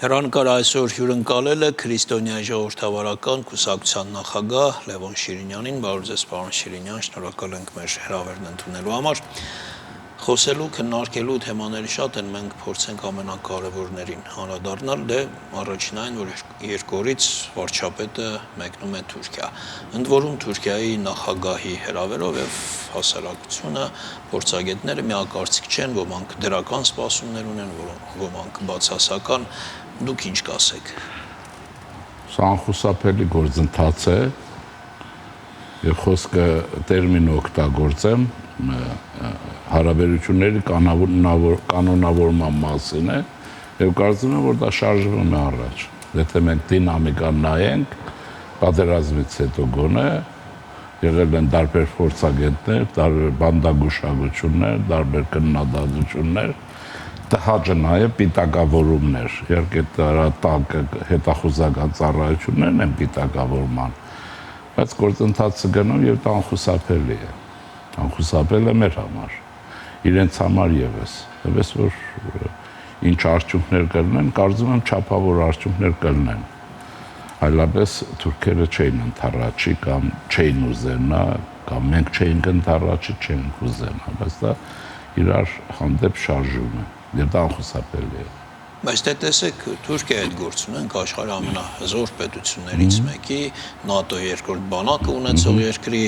Հեռանկար այսօր հյուրընկալել է քրիստոնյա ժողովրդավարական կուսակցության նախագահ Լևոն Շիրինյանին, բարև ձեզ պարոն Շիրինյան, շնորհակալ ենք մեր հրավերն ընդունելու համար։ Խոսելու, քննարկելու թեմաները շատ են, մենք փորձենք ամենակարևորներին անդրադառնալ, դե առաջին այն, որ երկու օրից վարչապետը մեկնում է Թուրքիա։ Ընդ որում Թուրքիայի նախագահի հրավերով եւ հասարակությունը, փորձագետները միակարծիք չեն, ոմանք դրական սպասումներ ունեն, ոմանք բացասական։ Դուք ինչ կասեք։ Սա անխուսափելի գործընթաց է եւ խոսքը տերմին օգտագործեմ հարաբերությունների կանոնավորման մասին է եւ կարծում եմ, որ դա շարժվում է առաջ։ Եթե մենք դինամիկան նայենք, պատերազմից հետո գոնե եղել են տարբեր փորձագետներ, տարբեր բանդագուշակություններ, տարբեր քննադատություններ, տհաճը նաեւ պիտակավորումներ։ Իհարկե դրա տակ հետախուզական ծառայություններն են պիտակավորման, բայց գործընթացը գնում եւ դա անխուսափելի է։ Անխուսափել է մեր համար, իրենց համար եւս, որ ինչ արդյունքներ կլինեն, կարծում եմ չափավոր արդյունքներ կլինեն։ Այլապես թուրքերը չէին ընթառաջի կամ չէին ուզենա, կամ մենք չէինք ընթառաջի, չէինք ուզենա, բայց դա իրար հանդեպ շարժում է, եւ դա անխուսափելի է։ Բայց դե տեսեք, Թուրքիայի հետ գործ ունենք աշխարհի ամենահզոր պետություններից մեկի, ՆԱՏՕ երկրորդ բանակը ունեցող երկրի,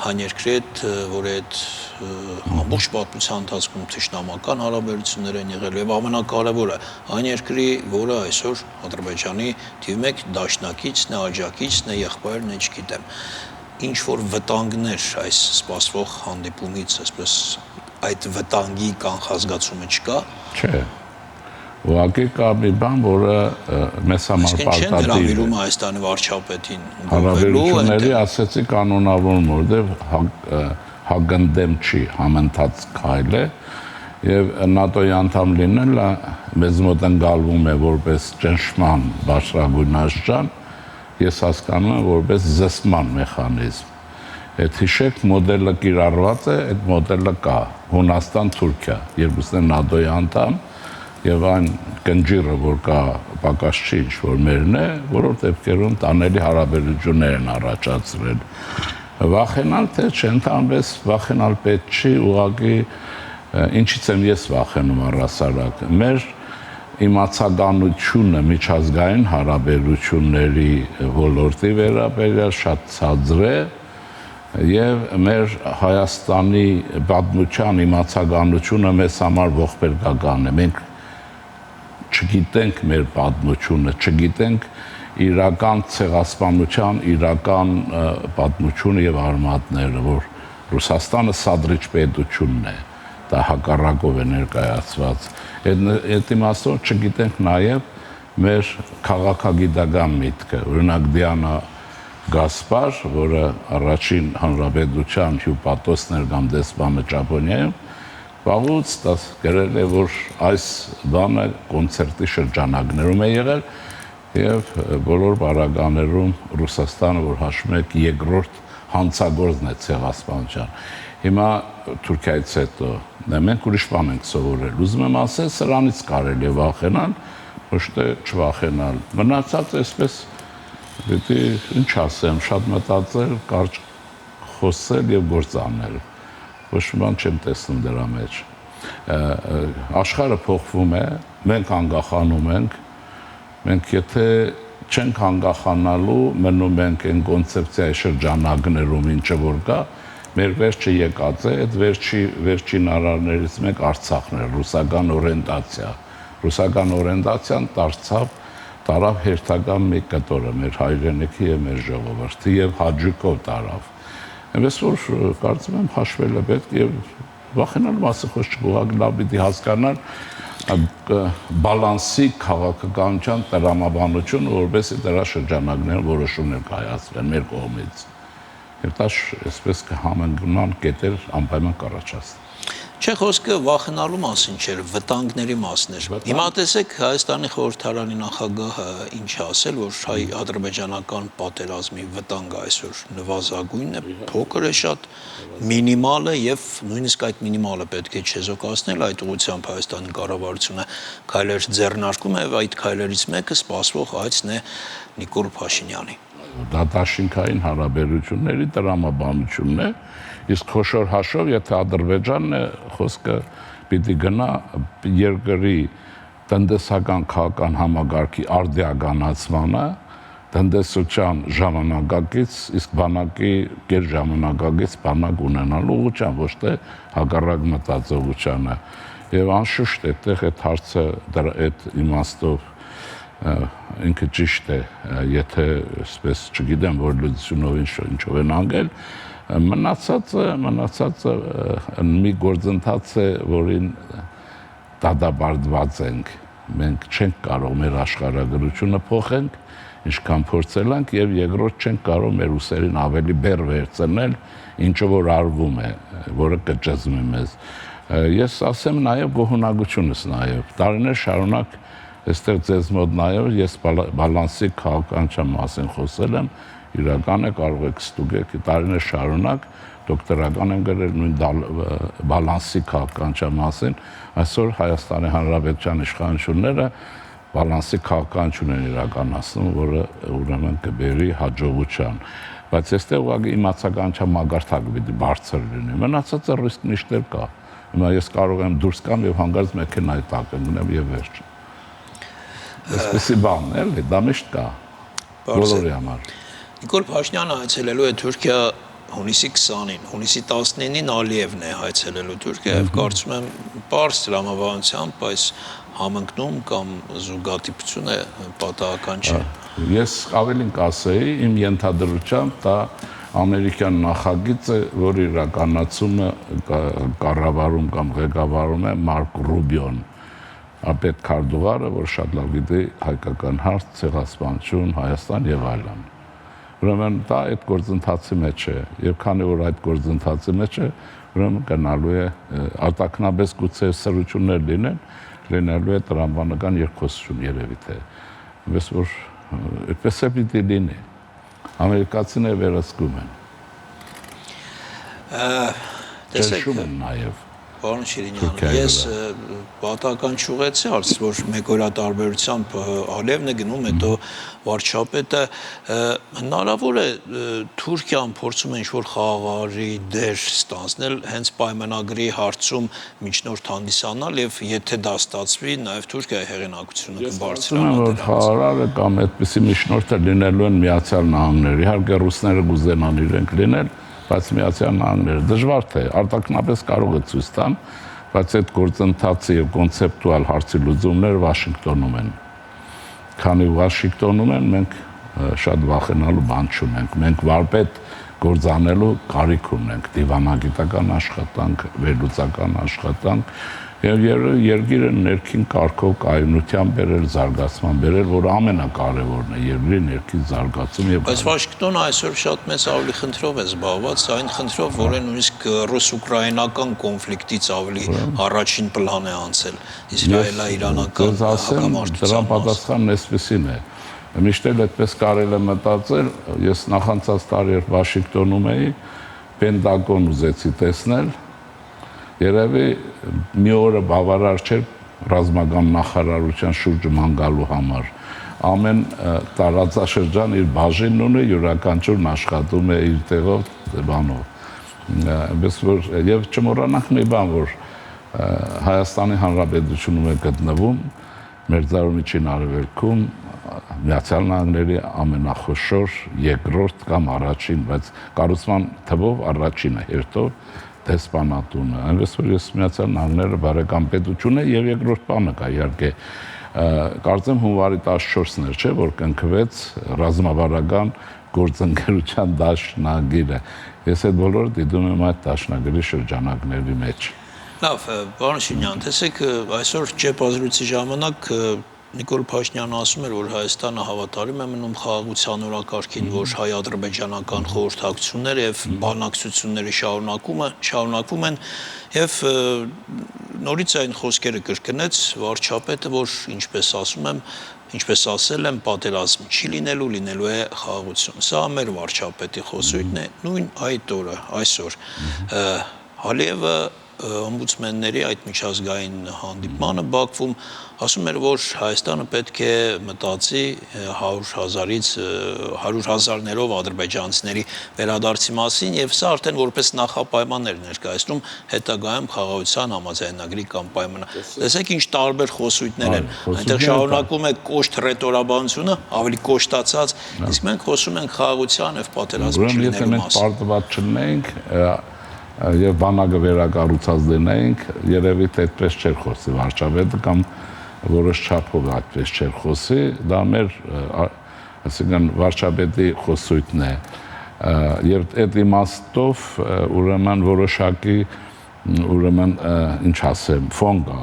այն երկրի հետ, որի հետ ամբողջ պատմության ընթացքում թշնամական հարաբերություններ են եղել եւ ամենակարևորը, այն երկրի, որը այսօր Ադրբեջանի թիվ 1 դաշնակիցն է, աջակիցն է, եղբայրն է, չգիտեմ։ Ինչ որ վտանգներ այս սպասվող հանդիպումից, այսպես այդ վտանգի կանխազգացումը չկա։ Չէ։ Ուղղակի կա մի բան, որը մեզ համար պարտադիր է։ Չեն հրավիրում Հայաստանի վարչապետին հարաբերությունների ասեցի կանոնավորում, որտեղ հագնդեմ չի, համընթաց քայլ է եւ ՆԱՏՕ-ի անդամ լինելը մեզ մոտ ընկալվում է որպես ճնշման բարձրագույն աշխարհ, ես հասկանում եմ որպես զսպման մեխանիզմ։ Այդ հիշեք մոդելը կիրառված է, այդ մոդելը կա Հունաստան-Թուրքիա, երկուսն են ՆԱՏՕ-ի անդամ եւ այն կնջիրը, որ կա պակաս չի ինչ որ մերն է, որոր դեպքերում տանելի հարաբերություններ են առաջացրել։ Վախենալ թե չընդհանրապես վախենալ պետք չի, ուղղակի ինչից եմ ես վախենում առհասարակ։ Մեր իմացականությունը միջազգային հարաբերությունների ոլորտի վերաբերյալ շատ ցածր է եւ մեր Հայաստանի պատմության իմացականությունը մեզ համար ողբերգական է։ Մենք չգիտենք մեր պատմությունը, չգիտենք իրական ցեղասպանության, իրական պատմությունը եւ արմատները, որ Ռուսաստանը սադրիչ պետությունն է, դա հակառակով է ներկայացված։ Այդ իմաստով չգիտենք նաեւ մեր քաղաքագիտական միտքը, օրինակ Դիանա Գասպար, որը առաջին հանրապետության հյուպատոսն էր կամ դեսպանը Ճապոնիայում, վաղուց գրել է, որ այս բանը կոնցերտի շրջանակներում է եղել եւ բոլոր բարականերում Ռուսաստանը, որ հաշվում եք, երկրորդ հանցագործն է ցեղասպանության։ Հիմա Թուրքիայից հետո մենք ուրիշ բան ենք սովորել։ Ուզում եմ ասել, սրանից կարելի է վախենալ, ոչ թե չվախենալ։ Մնացած այսպես պետք է ինչ ասեմ, շատ մտածել, կարճ խոսել եւ գործ անել։ Ոչ մի չեմ տեսնում դրա մեջ։ Աշխարհը փոխվում է, մենք անկախանում ենք, մենք եթե չենք անկախանալու, մնում ենք այն կոնցեպցիայի շրջանակներում, ինչը որ կա, մեր վերջը եկած է, այդ վերջին արարներից մեկ Արցախն է, ռուսական օրիենտացիա։ Ռուսական օրիենտացիան տարավ հերթական մի կտորը մեր հայրենիքի եւ մեր ժողովրդի եւ հաջուկով տարավ։ Այնպես որ կարծում եմ հաշվել է պետք եւ վախենալ մասը խոսք չգուղակ լավ պիտի հասկանալ բալանսի քաղաքականության տրամաբանությունը, որովհետեւ դրա շրջանակներում որոշումներ կայացվեն մեր կողմից։ Եվ դա այսպես կհամընկնան կետեր անպայման կառաջացնեն։ Չէ, խոսքը վախենալու մասին չէր, վտանգների մասն էր։ Հիմա տեսեք Հայաստանի խորհրդարանի նախագահը ինչ ասել, որ հայ-ադրբեջանական պատերազմի վտանգը այսօր նվազագույնն է, փոքր է շատ, մինիմալ է եւ նույնիսկ այդ մինիմալը պետք է չեզոքացնել, այդ ուղղությամբ Հայաստանի կառավարությունը քայլեր ձեռնարկում է եւ այդ քայլերից մեկը սպասվող այցն է Նիկոլ Փաշինյանի։ Դա դաշինքային հարաբերությունների տրամաբանությունն է, իսկ խոշոր հաշվով, եթե Ադրբեջանն է, խոսքը պիտի գնա երկրի տնտեսական քաղաքական համագարքի արդիականացմանը, տնտեսության ժամանակակից, իսկ բանակի կեր ժամանակակից բանակ ունենալու ուղղությամբ, ոչ թե հակառակ մտածողությանը։ Եվ անշուշտ այդտեղ այդ հարցը այդ իմաստով ինքը ճիշտ է, եթե այսպես չգիտեմ, որ լուծությունով ինչով են անգել, մնացածը մի գործընթաց է, որին դադարեցված ենք, մենք չենք կարող մեր աշխարհագրությունը փոխենք, ինչքան փորձել ենք, եւ երկրորդ չենք կարող մեր ուսերին ավելի բեր վերցնել, ինչը որ արվում է, որը կճզում է մեզ։ Ես ասեմ նաեւ գոհունակությունս նաեւ տարիներ շարունակ այստեղ ձեզ մոտ նայով ես բալանսի քաղաքականության մասին խոսել եմ, իրական է կարող եք ստուգել տարիներ շարունակ դոկտորական եմ գրել նույն բալանսի քաղաքականության մասին, այսօր Հայաստանի Հանրապետության իշխանությունները բալանսի քաղաքականություն են իրականացնում, որը ուրեմն կբերի հաջողության, բայց այստեղ ուղղակի իմացականության մագարտակը պիտի բարձր լինի, մնացածը ռիսկ միշտ կա, հիմա ես կարող եմ դուրս գամ եւ հանգարց մեքենայի տակ ընկնեմ եւ վերջ։ Այսպեսի բան էլի, դա միշտ կա բոլորի համար։ Նիկոլ Փաշինյանը այցելելու է Թուրքիա հունիսի 20-ին, հունիսի 19-ին Ալիևն է այցելելու Թուրքիա եւ կարծում եմ պարզ տրամաբանությամբ այս համընկնում կամ զուգադիպությունը պատահական չէ։ Ես ավելին կասեի, իմ ենթադրությամբ դա ամերիկյան նախագիծ է, որ իրականացումը կառավարում կամ ղեկավարում է Մարկ Ռուբիոն, ապետ քարտուղարը, որ շատ լավ գիտի հայկական հարց, ցեղասպանություն, Հայաստան եւ այլն։ Ուրեմն դա այդ գործընթացի մեջ է, եւ քանի որ այդ գործընթացի մեջ է, ուրեմն գնալու է արտաքնաբես գուցե սրություններ լինելու է տրամաբանական երկխոսություն երևի թե։ Պես որ այդպես է պիտի լինի։ Ամերիկացիները վերահսկում են։ Տեսեք նաեւ Պարոն Շիրինյան, ես պատահական չուղեցի հարց, որ մեկօրյա տարբերությամբ Ալիևն է գնում, հետո վարչապետը, հնարավոր է Թուրքիան փորձում է ինչ-որ խաղաղարի դեր ստանձնել, հենց պայմանագրի հարցում միջնորդ հանդիսանալ եւ եթե դա ստացվի, նաեւ Թուրքիայի հեղինակությունը կբարձրանա դրանից։ Ես խաղաղարը կամ այդպիսի միջնորդը լինելու են Միացյալ Նահանգները, իհարկե ռուսները կուզենան իրենք լինել, բայց Միացյալ Նահանգները դժվար թե արտաքնապես կարող է ցույց տան, բայց այդ գործընթացի եւ կոնցեպտուալ հարցի լուծումները Վաշինգտոնում են։ Քանի Վաշինգտոնում են, մենք շատ վախենալու բան չունենք։ Մենք վարպետ գործանելու կարիք ունենք, դիվանագիտական աշխատանք, վերլուծական աշխատանք եւ երկիրը ներքին կարգով կայունության բերել, զարգացման բերել, որ ամենակարևորն է երկրի ներքին զարգացում եւ Բայց Վաշինգտոնը այսօր շատ մեծ ավելի խնդրով է զբաղված, այն խնդրով, որը նույնիսկ ռուս-ուկրաինական կոնֆլիկտից ավելի առաջին պլան է անցել, իսրայելա-իրանական հակամարտության։ Դրան պատասխանն այսպեսին է։ Միշտ էլ այդպես կարել եմ մտածել, ես նախանցած տարի երբ Վաշինգտոնում էի, Պենտագոն ուզեցի տեսնել, երևի մի օրը բավարար չէր ռազմական նախարարության շուրջը ման գալու համար։ Ամեն տարածաշրջան իր բաժինն ունի, յուրաքանչյուրն աշխատում է իր տեղով, բանով։ Այնպես որ եւ չմոռանանք մի բան, որ Հայաստանի Հանրապետությունում է գտնվում, Մերձարումիջին արևելքում Միացյալ Նահանգների ամենախոշոր երկրորդ կամ առաջին, բայց կառուցման թվով առաջինը, հերթով դեսպանատունը, այնպես որ ես Միացյալ Նահանգները բարեկամ պետություն է եւ երկրորդ բանը կա իհարկե կարծեմ հունվարի 14-ն էր, չէ, որ կնքվեց ռազմավարական գործընկերության դաշնագիրը։ Ես այդ բոլորը դիտում եմ այդ դաշնագրի շրջանակների մեջ։ Լավ, պարոն Շիրինյան, տեսեք, այսօր ճեպազրույցի ժամանակ Նիկոլ Փաշինյանը ասում էր, որ Հայաստանը հավատարիմ է մնում խաղաղության օրակարգին, որ հայ-ադրբեջանական խորհրդակցությունները եւ բանակցությունները շարունակվում են եւ նորից այն խոսքերը կրկնեց վարչապետը, որ ինչպես ասել եմ, պատերազմ չի լինելու է խաղաղություն։ Սա մեր վարչապետի խոսույթն է, նույն այդ օրը, այսօր Ալիևը օմբուդսմենների այդ միջազգային հանդիպմանը Բաքվում ասում էր, որ Հայաստանը պետք է մտածի 100 հազարներով ադրբեջանցիների վերադարձի մասին եւ սա արդեն որպես նախապայման էր ներկայացնում հետագայում խաղաղության համաձայնագրի կամ պայմանը։ Տեսեք ինչ տարբեր խոսույթներ են։ Այնտեղ շարունակվում է կոշտ ռետորաբանությունը, ավելի կոշտացած, իսկ մենք խոսում ենք խաղաղության եւ պատերազմի չլինելու մասին։ Եվ բանակը վերակառուցած դնենք, երևի թե այդպես չէր խոսի վարչապետը կամ որոշ չափով այդպես չէր խոսի, դա մեր այսինքն վարչապետի խոսույթն է։ Եվ այդ իմաստով ուրեմն որոշակի ինչ ասեմ, ֆոն կա։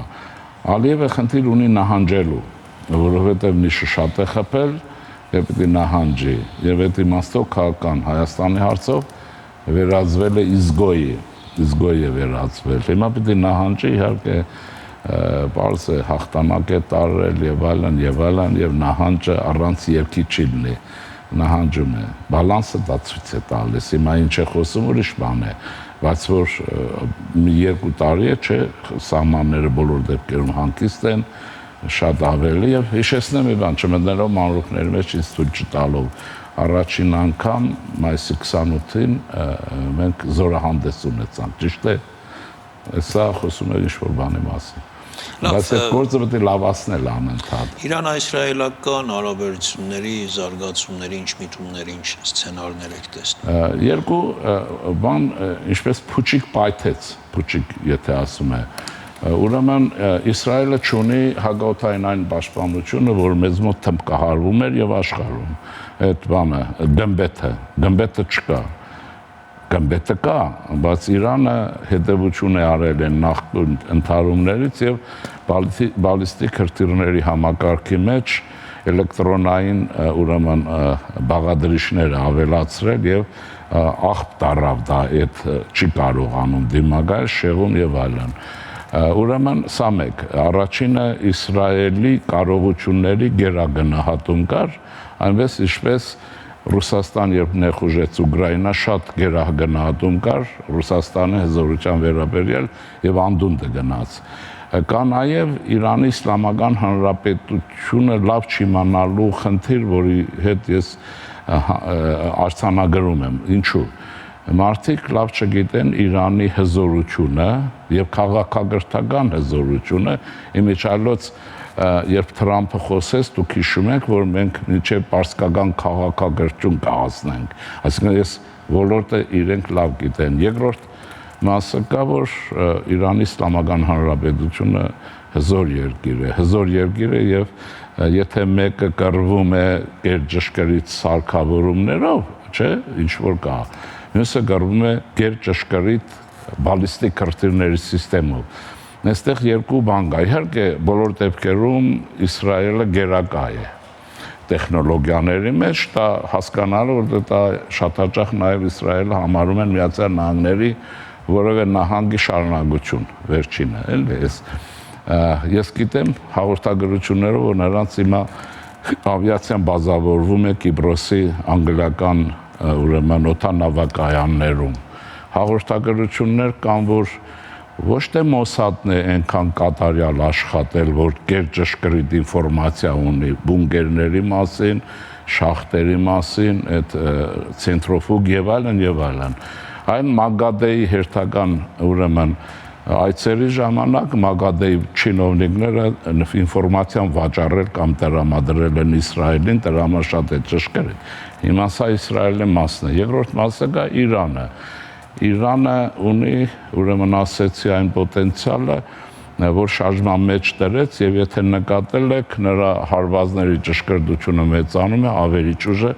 Ալիևը խնդիր ունի նահանջելու, որովհետև միշտ շատ է խփել եւ պետք է նահանջի։ Եվ այդ իմաստով քաղաքական Հայաստանի հարցով վերածվել է իզգոյի է վերածվել։ Հիմա պիտի նահանջի, իհարկե պարզ է հաղթանակ է տարել եւ այլն եւ նահանջը առանց երկի չի լինի, նահանջում է, բալանսը դա ցույց է տալիս, հիմա ինչ է խոսում ուրիշ բան է, բայց որ 2 տարի է, չէ, սահմանները բոլոր դեպքերում հանգիստ են, շատ ավելի եւ հիշեցնեմ մի բան, չմտնելով մանրուքների մեջ ինձ թույլ չտալով առաջին անգամ մայիսի 28-ին մենք զորահանդես ունեցանք, ճիշտ է, սա խոսում է ինչ-որ բանի մասին, բայց այդ գործը պետք է լավացնել անընդհատ։ Իրան-հայ-իսրայելական հարաբերությունների զարգացումների ինչ միտումներ, ինչ սցենարներ եք տեսնում։ Երկու բան, ինչպես փուչիկ պայթեց, փուչիկ եթե ասում է, ուրեմն Իսրայելը չունի հակաօդային այն պաշտպանությունը, որ մեզ մոտ թմբկահարվում էր եւ աշխարհում։ Այդ բանը, գմբեթը չկա։ Գմբեթը կա, բայց Իրանը հետևություն է արել են նախկին ընդհարումներից եւ բալիստիկ հրթիռների համակարգի մեջ էլեկտրոնային ուրեմն բաղադրիչներ ավելացրել եւ աղբ տարավ դա այդ չի կարողանում դիմակայել շեղում եւ այլն։ Ուրեմն սա մեկ, առաջինը Իսրայելի կարողությունների գերագնահատում կար, այնպես ինչպես Ռուսաստան երբ նեխուժեց Ուկրաինա, շատ գերագնահատում կար Ռուսաստանի հզորության վերաբերյալ եւ անդունդը գնաց։ Կա նաեւ Իրանի Իսլամական Հանրապետությունը լավ չիմանալու խնդիր, որի հետ ես արձանագրում եմ, ինչու։ Մարդիկ լավ չգիտեն Իրանի հզորությունը եւ քաղաքակրթական հզորությունը, իմիջիայլոց երբ Թրամփը խոսեց, դուք հիշում եք, որ մենք մինչեւ պարսկական քաղաքակրթություն կհասնենք, այսինքն ես ոլորտը իրենք լավ գիտեն։ Երկրորդ մասը կա, որ Իրանի Իսլամական Հանրապետությունը հզոր երկիր է եւ եթե մեկը կռվում է գերճշգրիտ սարքավորումներով, չէ, ինչ որ կա, մյուսը կռվում է գերճշգրիտ բալիստիկ հրթիռների համակարգով։ Այստեղ երկու բան կա։ Իհարկե, բոլոր դեպքերում Իսրայելը գերակա է տեխնոլոգիաների մեջ, դա հասկանալու, որ դա շատ հաճախ նաև Իսրայելը համարում են Միացյալ Նահանգների որևէ նահանգի շարունակություն, վերջինը, էլի ես գիտեմ հաղորդագրություններով, որ նրանց հիմա ավիացիան բազավորվում է Կիպրոսի անգլիական ուրեմն օդանավակայաններում։ Հաղորդագրություններ կան, որ ոչ թե Մոսադն է այնքան կատարյալ աշխատել, որ գերճշգրիտ ինֆորմացիա ունի բունկերների մասին, շախտերի մասին, այդ ցենտրոֆուգ եւ այլն։ Այն Մագադեի հերթական ուրեմն այցերի ժամանակ Մագադեի չինովնիկները ինֆորմացիան վաճառել կամ տրամադրել են Իսրայելին, դրա համար շատ է ճշգրիտ։ Հիմա սա Իսրայելի մասն է։ Երկրորդ մասը կա Իրանը։ Իրանը ունի ուրեմն ասեցի այն պոտենցիալը, որ շարժման մեջ դրեց եւ եթե նկատել եք նրա հարվածների ճշգրտությունը մեծանում է, ավերիչ ուժը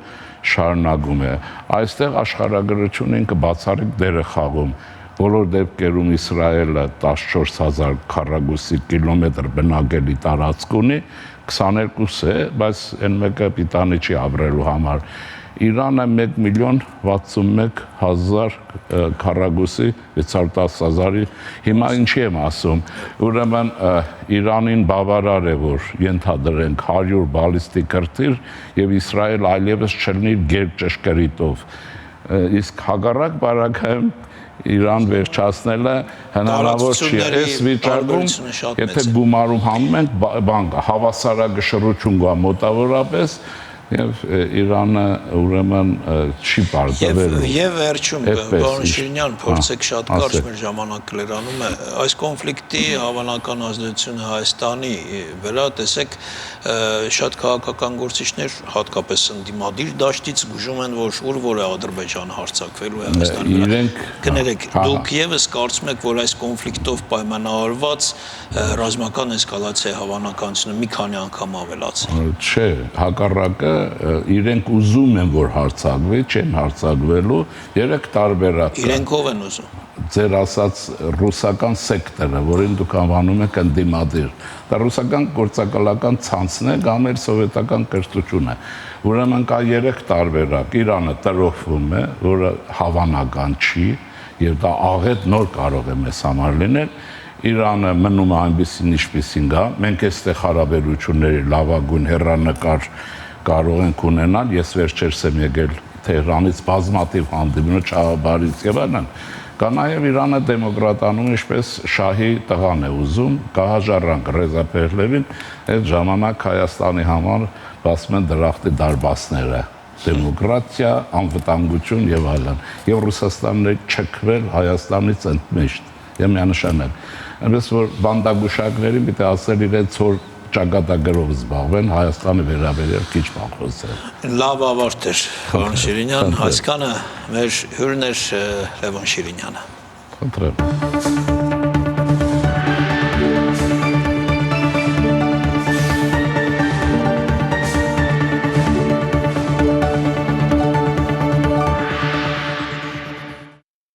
շարունակում է։ Այստեղ աշխարհագրությունը ինքը բացառիկ դեր է խաղում։ Բոլոր դեպքերում Իսրայելը 14000 քառակուսի կիլոմետր բնակելի տարածք ունի, 22 է, բայց այն մեկը պիտանի չի ապրելու համար։ Իրանը 1,61,000 քառակուսի 610,000-ի, հիմա ինչի եմ ասում, ուրեմն Իրանին բավարար է, որ ենթադրենք 100 բալիստիկ կրտիր եւ Իսրայել այլևս չլինի գերճշգրիտով, իսկ հակառակ բարակայում Իրան վերջացնելը հնարավոր չի։ Այս վիճակում, եթե գումարում հանում ենք, հավասարակշռություն կա մոտավորապես, եւ Իրանը ուրեմն չի պարտվել։ Եվ վերջում, պարոն Շիրինյան, փորձեք շատ կարճ, մեր ժամանակը լրանում է, այս կոնֆլիկտի հավանական ազդեցությունը Հայաստանի վրա, տեսեք, շատ քաղաքական գործիչներ, հատկապես ընդդիմադիր դաշտից գուժում են, որ ուր որ է Ադրբեջանը հարձակվելու է Հայաստանի վրա։ Կներեք, դուք եւս կարծում եք, որ այս կոնֆլիկտով պայմանավորված ռազմական էսկալացիայի հավանականությունը մի քանի անգամ ավելացել։ Չէ, հակառակը իրենք ուզում են, որ հարձակվի, չեն հարձակվելու, 3 տարբերակ։ Իրենք ով են ուզում։ Ձեր ասած ռուսական սեկտորը, որին դուք անվանում եք ընդդիմադիր, դա ռուսական գործակալական ցանցն է կամ էլ սովետական կրթությունը։ Ուրեմն կա 3 տարբերակ։ Իրանը տրոհվում է, որը հավանական չի, եւ դա աղետ նոր կարող է մեզ համար լինել։ Իրանը մնում է այնպեսին ինչպեսին կա։ Մենք այստեղ հարաբերությունների լավագույն հեռանկար կարող ենք ունենալ, ես վերջերս եմ եկել Թեհրանից բազմաթիվ հանդիպումներ Չաղաբարից եւ այլն, կա նաեւ Իրանը դեմոկրատանում ինչպես շահի տղան է ուզում, կահաժառանգ Ռեզա Փեհլևին, այդ ժամանակ Հայաստանի համար բացում են դրախտի դարբասները, դեմոկրատիա, անվտանգություն եւ այլն, եւ Ռուսաստանն է չքվել Հայաստանից ընդմիշտ եւ միանշանակ, այնպես որ բանդագուշակներին պիտի ասել իրենց որ ճակատագրով զբաղվեն Հայաստանի վերաբերյալ քիչ բան խոսել։ Լավ ավարտ էր, պարոն Շիրինյան, այսքանը մեր հյուրն էր Լևոն Շիրինյանը։ Խնդրեմ։